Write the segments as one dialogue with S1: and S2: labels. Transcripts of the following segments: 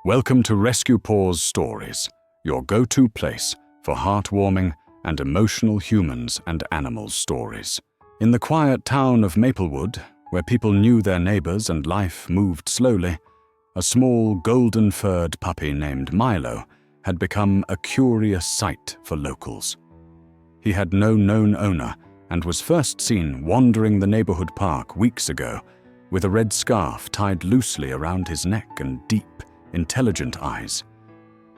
S1: Welcome to Rescue Paws Stories, your go-to place for heartwarming and emotional humans and animals stories. In the quiet town of Maplewood, where people knew their neighbors and life moved slowly, a small golden-furred puppy named Milo had become a curious sight for locals. He had no known owner and was first seen wandering the neighborhood park weeks ago with a red scarf tied loosely around his neck and deep, intelligent eyes.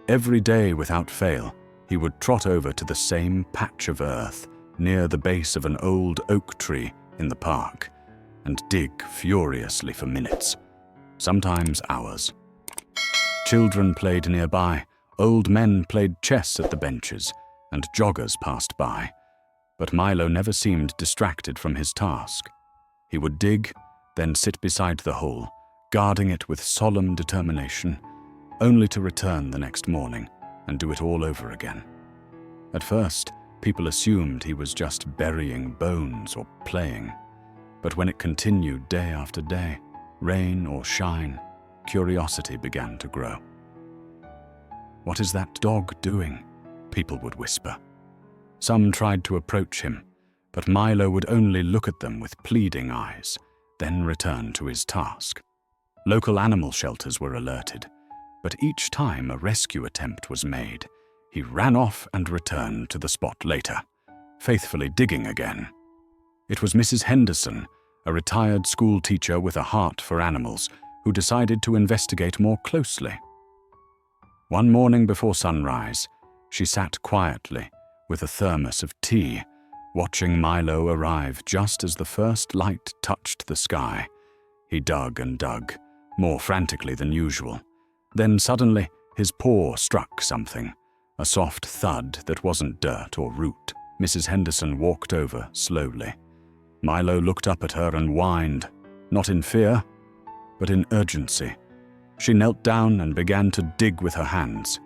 S1: Every day without fail, he would trot over to the same patch of earth near the base of an old oak tree in the park and dig furiously for minutes, sometimes hours. Children played nearby, old men played chess at the benches, and joggers passed by. But Milo never seemed distracted from his task. He would dig, then sit beside the hole, guarding it with solemn determination, only to return the next morning and do it all over again. At first, people assumed he was just burying bones or playing, but when it continued day after day, rain or shine, curiosity began to grow. "What is that dog doing?" people would whisper. Some tried to approach him, but Milo would only look at them with pleading eyes, then return to his task. Local animal shelters were alerted, but each time a rescue attempt was made, he ran off and returned to the spot later, faithfully digging again. It was Mrs. Henderson, a retired school teacher with a heart for animals, who decided to investigate more closely. One morning before sunrise, she sat quietly with a thermos of tea, watching Milo arrive just as the first light touched the sky. He dug and dug, more frantically than usual. Then suddenly, his paw struck something, a soft thud that wasn't dirt or root. Mrs. Henderson walked over slowly. Milo looked up at her and whined, not in fear, but in urgency. She knelt down and began to dig with her hands.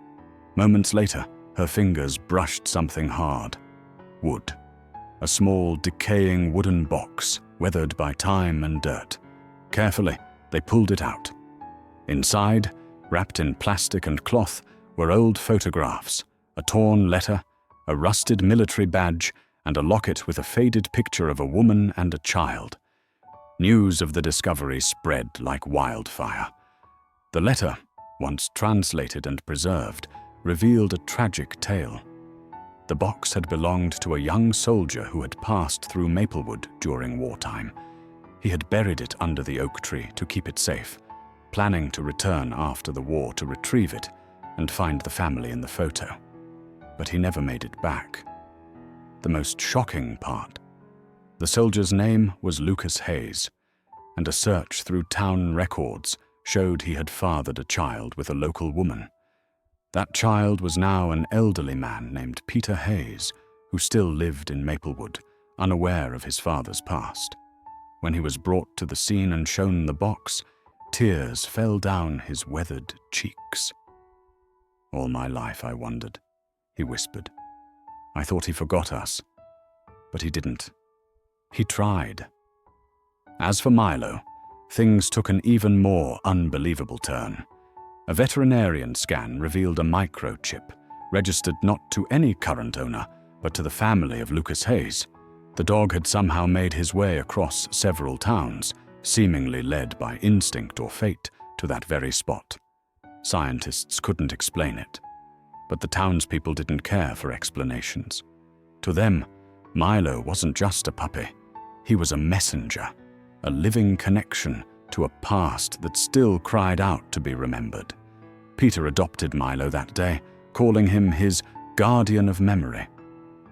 S1: Moments later, her fingers brushed something hard. Wood. A small, decaying wooden box, weathered by time and dirt. Carefully, they pulled it out. Inside, wrapped in plastic and cloth, were old photographs, a torn letter, a rusted military badge, and a locket with a faded picture of a woman and a child. News of the discovery spread like wildfire. The letter, once translated and preserved, revealed a tragic tale. The box had belonged to a young soldier who had passed through Maplewood during wartime. He had buried it under the oak tree to keep it safe, planning to return after the war to retrieve it and find the family in the photo. But he never made it back. The most shocking part: the soldier's name was Lucas Hayes, and a search through town records showed he had fathered a child with a local woman. That child was now an elderly man named Peter Hayes, who still lived in Maplewood, unaware of his father's past. When he was brought to the scene and shown the box, tears fell down his weathered cheeks. "All my life I wondered," he whispered. "I thought he forgot us, but he didn't. He tried." As for Milo, things took an even more unbelievable turn. A veterinarian scan revealed a microchip, registered not to any current owner, but to the family of Lucas Hayes. The dog had somehow made his way across several towns, seemingly led by instinct or fate, to that very spot. Scientists couldn't explain it, but the townspeople didn't care for explanations. To them, Milo wasn't just a puppy. He was a messenger, a living connection to a past that still cried out to be remembered. Peter adopted Milo that day, calling him his guardian of memory.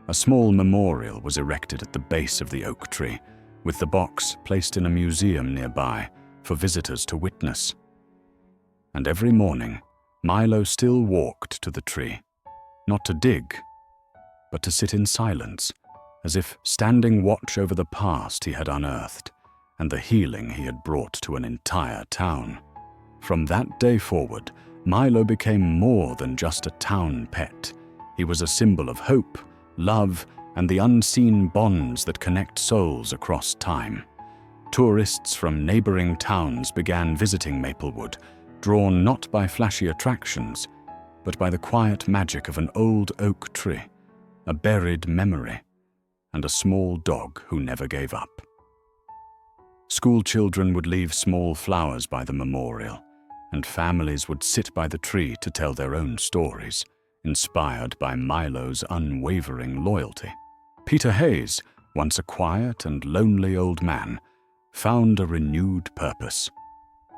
S1: A small memorial was erected at the base of the oak tree, with the box placed in a museum nearby for visitors to witness. And every morning, Milo still walked to the tree, not to dig, but to sit in silence, as if standing watch over the past he had unearthed and the healing he had brought to an entire town. From that day forward, Milo became more than just a town pet. He was a symbol of hope, love, and the unseen bonds that connect souls across time. Tourists from neighboring towns began visiting Maplewood, drawn not by flashy attractions, but by the quiet magic of an old oak tree, a buried memory, and a small dog who never gave up. School children would leave small flowers by the memorial, and families would sit by the tree to tell their own stories, inspired by Milo's unwavering loyalty. Peter Hayes, once a quiet and lonely old man, found a renewed purpose.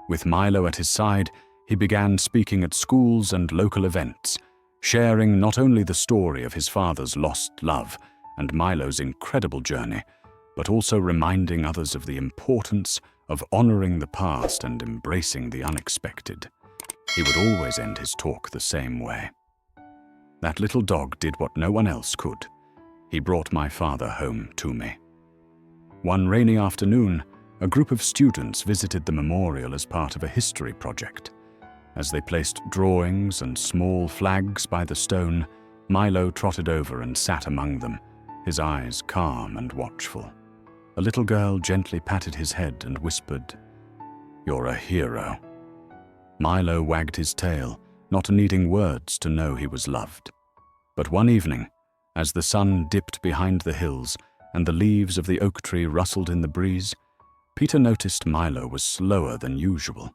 S1: With Milo at his side, he began speaking at schools and local events, sharing not only the story of his father's lost love and Milo's incredible journey, but also reminding others of the importance of honoring the past and embracing the unexpected. He would always end his talk the same way. That little dog did what no one else could. He brought my father home to me. One rainy afternoon, a group of students visited the memorial as part of a history project. As they placed drawings and small flags by the stone, Milo trotted over and sat among them, his eyes calm and watchful. A little girl gently patted his head and whispered, "You're a hero." Milo wagged his tail, not needing words to know he was loved. But one evening, as the sun dipped behind the hills and the leaves of the oak tree rustled in the breeze, Peter noticed Milo was slower than usual.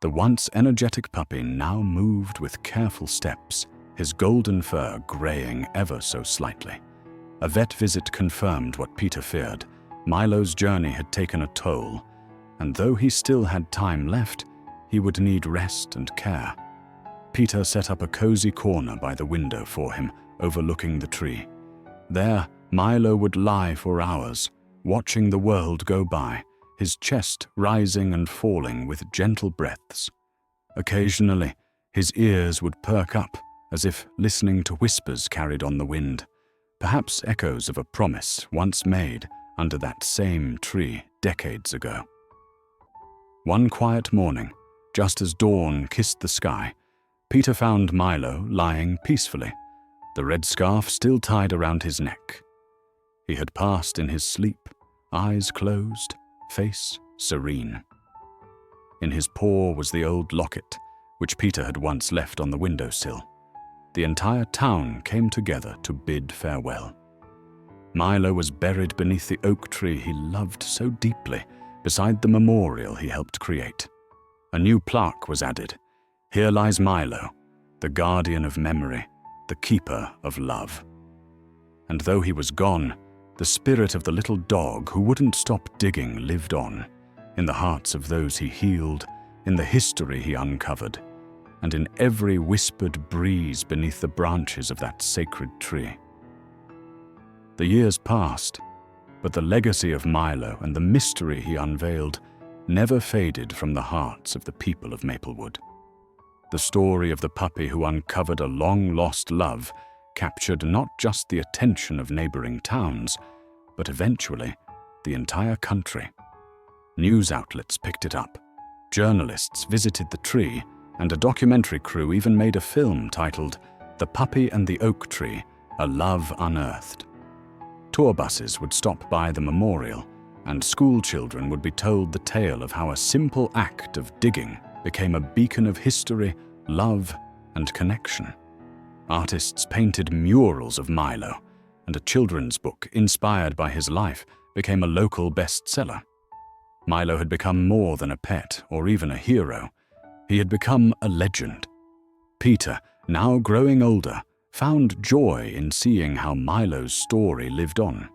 S1: The once energetic puppy now moved with careful steps, his golden fur graying ever so slightly. A vet visit confirmed what Peter feared. Milo's journey had taken a toll, and though he still had time left, he would need rest and care. Peter set up a cozy corner by the window for him, overlooking the tree. There, Milo would lie for hours, watching the world go by, his chest rising and falling with gentle breaths. Occasionally, his ears would perk up, as if listening to whispers carried on the wind, perhaps echoes of a promise once made under that same tree decades ago. One quiet morning, just as dawn kissed the sky, Peter found Milo lying peacefully, the red scarf still tied around his neck. He had passed in his sleep, eyes closed, face serene. In his paw was the old locket, which Peter had once left on the windowsill. The entire town came together to bid farewell. Milo was buried beneath the oak tree he loved so deeply, beside the memorial he helped create. A new plaque was added. "Here lies Milo, the guardian of memory, the keeper of love." And though he was gone, the spirit of the little dog who wouldn't stop digging lived on, in the hearts of those he healed, in the history he uncovered, and in every whispered breeze beneath the branches of that sacred tree. The years passed, but the legacy of Milo and the mystery he unveiled never faded from the hearts of the people of Maplewood. The story of the puppy who uncovered a long-lost love captured not just the attention of neighboring towns, but eventually the entire country. News outlets picked it up, journalists visited the tree, and a documentary crew even made a film titled "The Puppy and the Oak Tree, A Love Unearthed." Tour buses would stop by the memorial, and school children would be told the tale of how a simple act of digging became a beacon of history, love, and connection. Artists painted murals of Milo, and a children's book inspired by his life became a local bestseller. Milo had become more than a pet or even a hero. He had become a legend. Peter, now growing older, found joy in seeing how Milo's story lived on.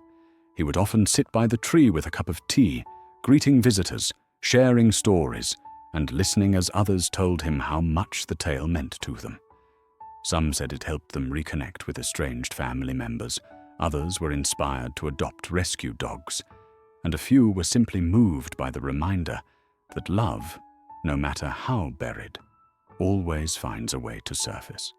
S1: He would often sit by the tree with a cup of tea, greeting visitors, sharing stories, and listening as others told him how much the tale meant to them. Some said it helped them reconnect with estranged family members, others were inspired to adopt rescue dogs, and a few were simply moved by the reminder that love, no matter how buried, always finds a way to surface.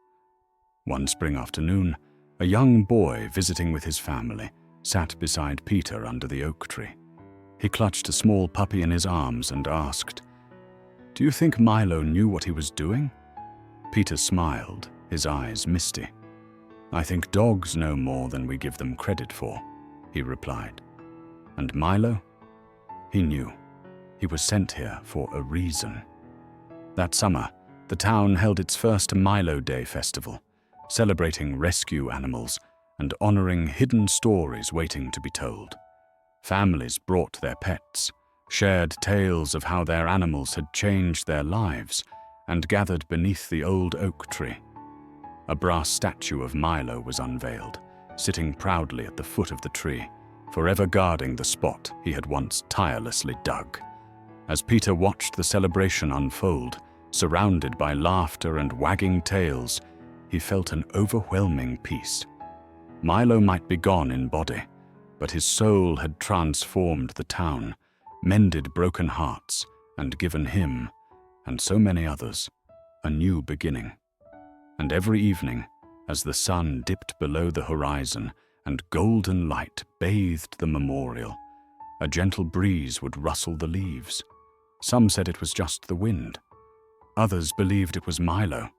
S1: One spring afternoon, a young boy visiting with his family sat beside Peter under the oak tree. He clutched a small puppy in his arms and asked, "Do you think Milo knew what he was doing?" Peter smiled, his eyes misty. "I think dogs know more than we give them credit for," he replied. And Milo? He knew. He was sent here for a reason. That summer, the town held its first Milo Day festival, celebrating rescue animals and honoring hidden stories waiting to be told. Families brought their pets, shared tales of how their animals had changed their lives, and gathered beneath the old oak tree. A brass statue of Milo was unveiled, sitting proudly at the foot of the tree, forever guarding the spot he had once tirelessly dug. As Peter watched the celebration unfold, surrounded by laughter and wagging tails, he felt an overwhelming peace. Milo might be gone in body, but his soul had transformed the town, mended broken hearts, and given him, and so many others, a new beginning. And every evening, as the sun dipped below the horizon and golden light bathed the memorial, a gentle breeze would rustle the leaves. Some said it was just the wind. Others believed it was Milo,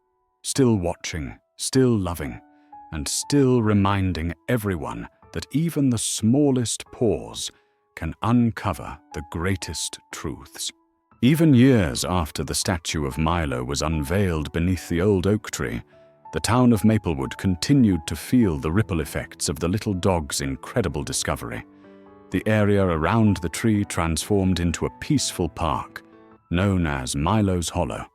S1: still watching, still loving, and still reminding everyone that even the smallest paws can uncover the greatest truths. Even years after the statue of Milo was unveiled beneath the old oak tree, the town of Maplewood continued to feel the ripple effects of the little dog's incredible discovery. The area around the tree transformed into a peaceful park, known as Milo's Hollow,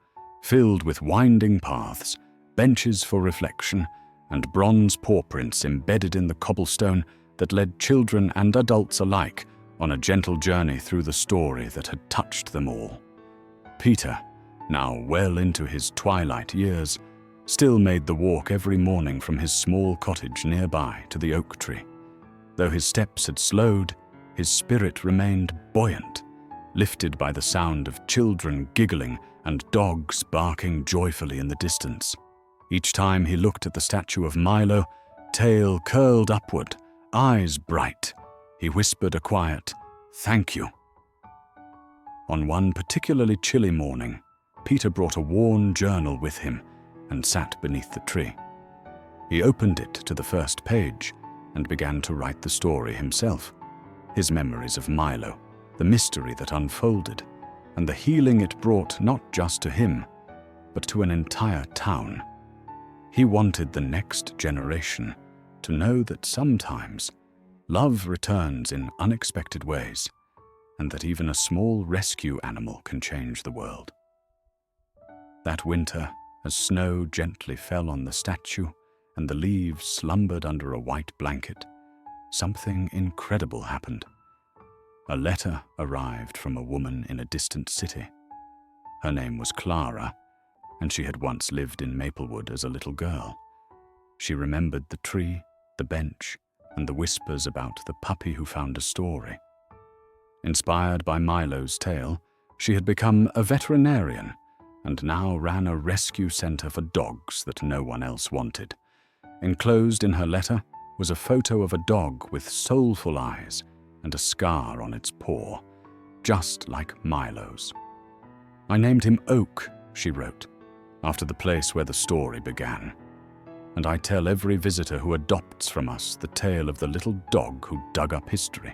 S1: filled with winding paths, benches for reflection, and bronze paw prints embedded in the cobblestone that led children and adults alike on a gentle journey through the story that had touched them all. Peter, now well into his twilight years, still made the walk every morning from his small cottage nearby to the oak tree. Though his steps had slowed, his spirit remained buoyant, lifted by the sound of children giggling and dogs barking joyfully in the distance. Each time he looked at the statue of Milo, tail curled upward, eyes bright, he whispered a quiet, "Thank you." On one particularly chilly morning, Peter brought a worn journal with him and sat beneath the tree. He opened it to the first page and began to write the story himself, his memories of Milo, the mystery that unfolded, and the healing it brought not just to him, but to an entire town. He wanted the next generation to know that sometimes love returns in unexpected ways, and that even a small rescue animal can change the world. That winter, as snow gently fell on the statue and the leaves slumbered under a white blanket, something incredible happened. A letter arrived from a woman in a distant city. Her name was Clara, and she had once lived in Maplewood as a little girl. She remembered the tree, the bench, and the whispers about the puppy who found a story. Inspired by Milo's tale, she had become a veterinarian and now ran a rescue center for dogs that no one else wanted. Enclosed in her letter was a photo of a dog with soulful eyes and a scar on its paw, just like Milo's. "I named him Oak," she wrote, "after the place where the story began. And I tell every visitor who adopts from us the tale of the little dog who dug up history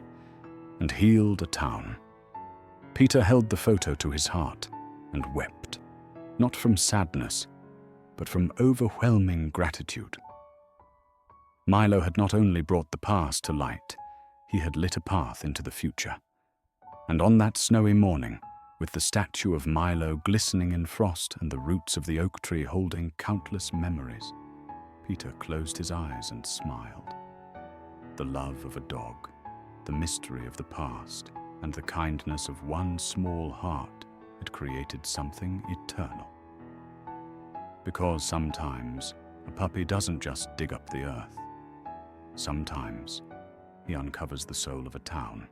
S1: and healed a town." Peter held the photo to his heart and wept, not from sadness, but from overwhelming gratitude. Milo had not only brought the past to light, he had lit a path into the future. And on that snowy morning, with the statue of Milo glistening in frost and the roots of the oak tree holding countless memories, Peter closed his eyes and smiled. The love of a dog, the mystery of the past, and the kindness of one small heart had created something eternal. Because sometimes a puppy doesn't just dig up the earth. Sometimes he uncovers the soul of a town.